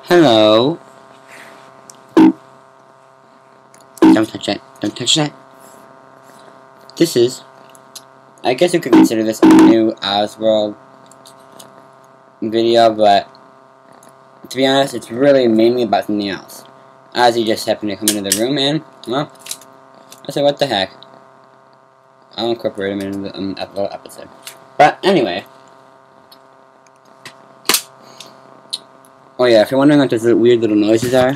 Hello. Don't touch that. Don't touch that. This is, I guess you could consider this a new OzzWorld video, but to be honest, it's really mainly about something else. Ozzy just happened to come into the room, and, well, I said, what the heck. I'll incorporate him into the little episode. But, anyway. Oh yeah, if you're wondering what those weird little noises are,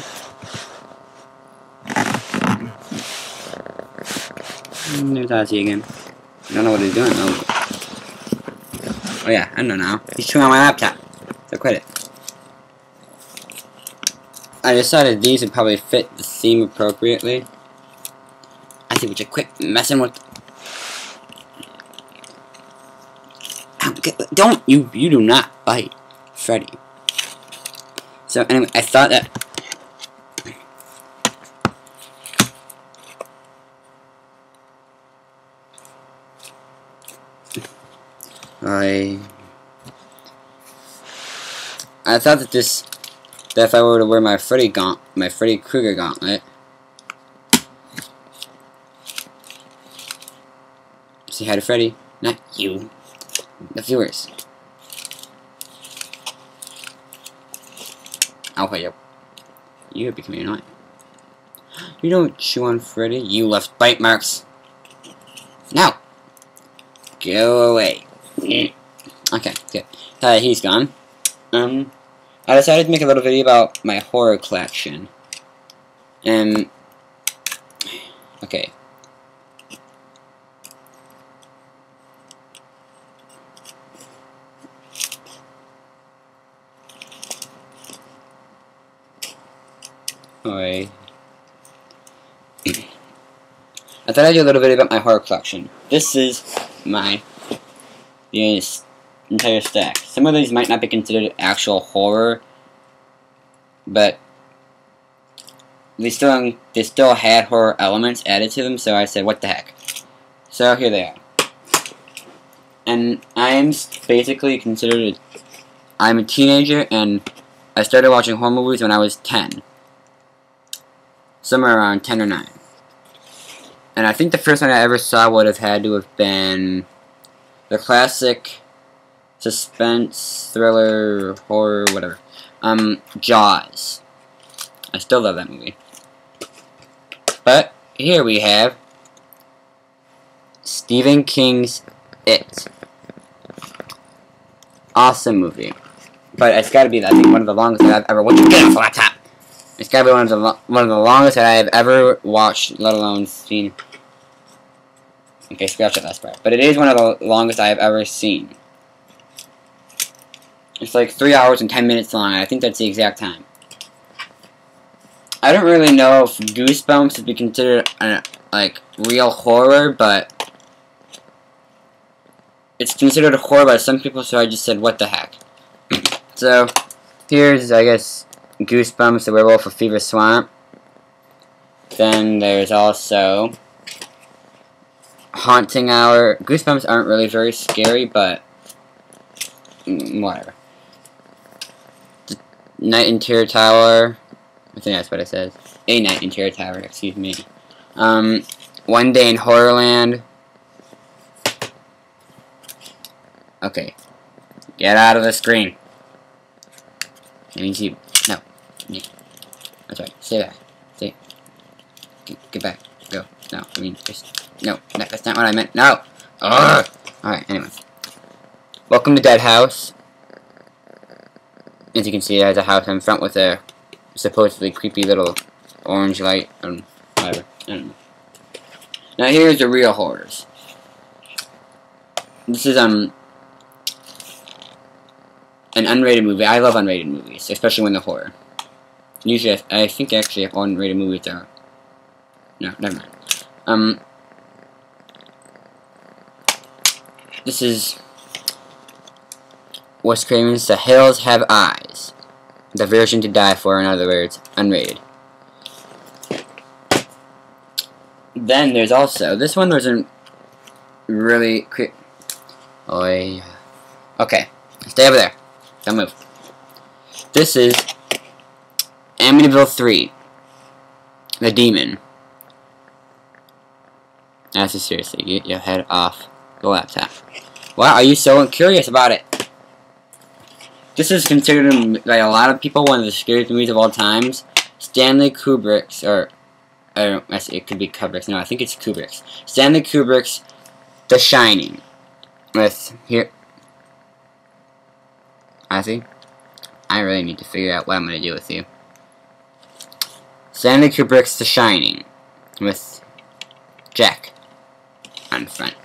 there's Ozzy again. I don't know what he's doing though. Oh yeah, I know now. He's chewing on my laptop. So quit it. I decided these would probably fit the theme appropriately. I think we should quit messing with. Don't you do not bite, Freddy. So anyway, I thought that I thought that if I were to wear my Freddy Krueger gauntlet, say hi to Freddy, not you, the viewers. Oh wait, you're becoming annoying. You don't chew on Freddy. You left bite marks. Now, go away. Okay, good. He's gone. I decided to make a little video about my horror collection. Okay. I thought I'd do a little bit about my horror collection. This is the entire stack. Some of these might not be considered actual horror, but they still had horror elements added to them, so I said, what the heck. So here they are. And I'm basically considered I'm a teenager, and I started watching horror movies when I was 10. Somewhere around 10 or 9. And I think the first one I ever saw would have had to have been the classic suspense, thriller, horror, whatever. Jaws. I still love that movie. But here we have Stephen King's It. Awesome movie. But it's gotta be, I think, one of the longest that I've ever watched. Get off the laptop! It's gotta be one of the longest that I have ever watched, let alone seen. Okay, scratch that last part. But it is one of the longest I have ever seen. It's like 3 hours and 10 minutes long, and I think that's the exact time. I don't really know if Goosebumps would be considered like real horror, but it's considered a horror by some people, so I just said, what the heck. So, here's, I guess, Goosebumps, the Werewolf of Fever Swamp. Then there's also Haunting Hour. Goosebumps aren't really very scary, but whatever. Night in Terror Tower. I think that's what it says. A Night in Terror Tower, excuse me. One Day in Horrorland. Okay. Get out of the screen. That means you. No. Yeah. That's right. Stay back. Stay. Get back. Go. No. I mean, just. No. That's not what I meant. No! Ugh! Alright, anyway. Welcome to Dead House. As you can see, it has a house in front with a supposedly creepy little orange light. Whatever. I don't know. Now, here's the real horrors. This is, an unrated movie. I love unrated movies, especially when they're horror. Usually, I think actually if unrated movies are... No, never mind. This is Wes Craven's The Hills Have Eyes. The version to die for, in other words, unrated. Then there's also... This one wasn't really... Okay. Stay over there. Don't move. This is Amityville 3. The Demon. That's just seriously, get your head off the laptop. Why are you so curious about it? This is considered by a lot of people one of the scariest movies of all times. Stanley Kubrick's, or I don't know, it could be Kubrick's. No, I think it's Kubrick's. Stanley Kubrick's The Shining. With here, Ozzy, I really need to figure out what I'm gonna do with you. Stanley Kubrick's The Shining, with Jack on front.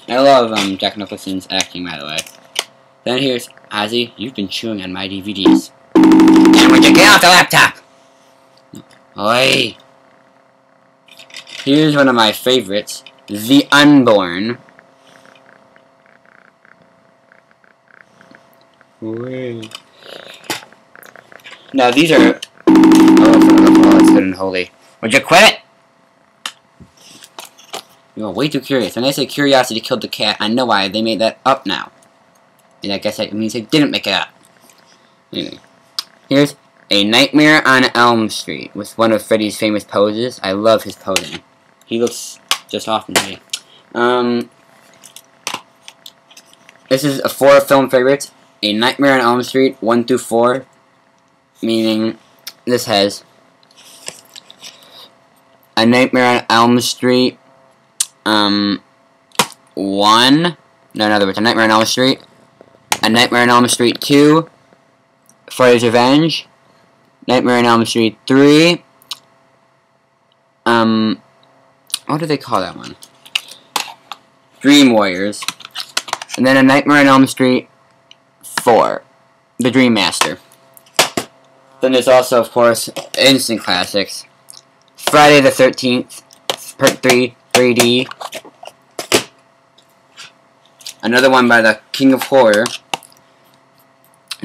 I love Jack Nicholson's acting, by the way. Then here's Ozzy. You've been chewing on my DVDs. And would you get off the laptop? Oi. Here's one of my favorites, The Unborn. Oi. Now these are. Oh, it's good and holy. Would you quit it? You're way too curious. When I say curiosity killed the cat, I know why they made that up now. And I guess that means they didn't make it up. Anyway, here's A Nightmare on Elm Street with one of Freddy's famous poses. I love his posing. He looks just awesome to me. This is a 4 film favorites. A Nightmare on Elm Street 1 through 4, meaning this has A Nightmare on Elm Street 1. No, in other words, A Nightmare on Elm Street. A Nightmare on Elm Street 2, Freddy's Revenge, Nightmare on Elm Street 3, what do they call that one? Dream Warriors, and then A Nightmare on Elm Street 4, The Dream Master. Then there's also, of course, instant classics, Friday the 13th, Part 3, 3D, another one by the King of Horror,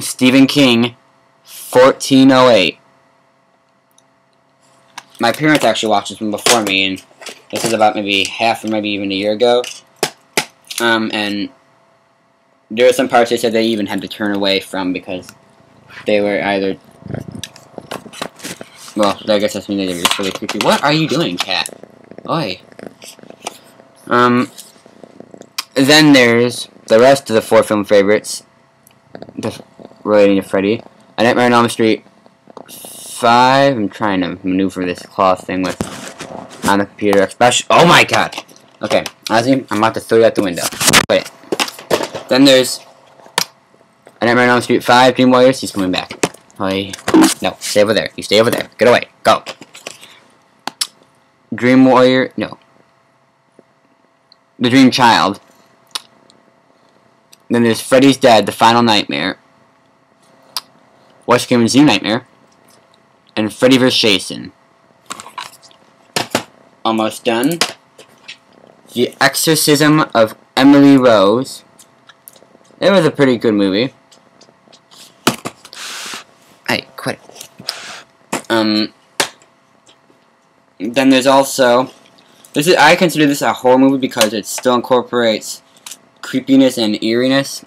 Stephen King, 1408. My parents actually watched this one before me, and this was about maybe half or maybe even a year ago. And there were some parts they said they even had to turn away from because they were either... Well, I guess that's mean they were just really creepy. What are you doing, cat? Oi. Then there's the rest of the 4 film favorites relating to Freddy. A Nightmare on Elm Street 5. I'm trying to maneuver this cloth thing with on the computer. Especially, oh my god! Okay, Ozzy, I'm about to throw you out the window. Wait. Then there's A Nightmare on Elm Street 5. Dream Warriors. He's coming back. Oh, no, stay over there. You stay over there. Get away. Go. Dream Warrior. No. The Dream Child. Then there's Freddy's Dead, The Final Nightmare, Wes Craven's New Nightmare, and Freddy vs. Jason. Almost done. The Exorcism of Emily Rose. It was a pretty good movie. Hey, quit it. Then there's also... I consider this a horror movie because it still incorporates creepiness and eeriness.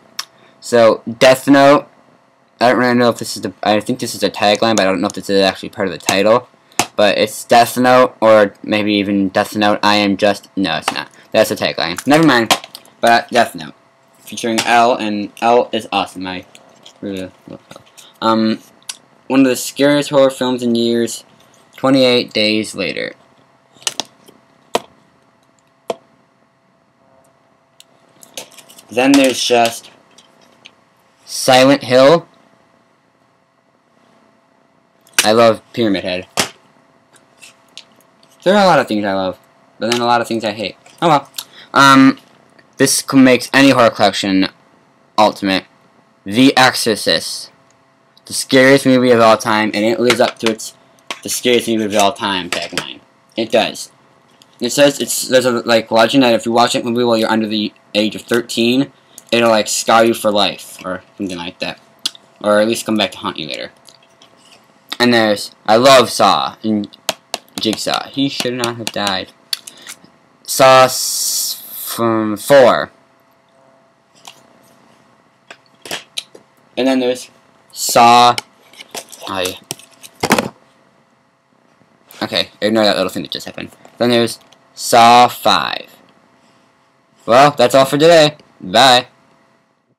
So, Death Note. I don't really know if this is I think this is a tagline, but I don't know if this is actually part of the title. But it's Death Note, or maybe even Death Note, I Am Just... No, it's not. That's the tagline. Never mind. But Death Note. Featuring L, and L is awesome. I really love L. One of the scariest horror films in years. 28 Days Later. Then there's just Silent Hill. I love Pyramid Head. There are a lot of things I love, but then a lot of things I hate. Oh well. This makes any horror collection ultimate. The Exorcist. The scariest movie of all time, and it lives up to its the scariest movie of all time tagline. It does. It says there's a legend that if you watch that movie while you're under the age of 13, it'll scar you for life or something like that, or at least come back to haunt you later. And there's I love Saw and Jigsaw. He should not have died. Saw from 4. And then there's Saw. Okay, ignore that little thing that just happened. Then there's Saw 5. Well, that's all for today. Bye.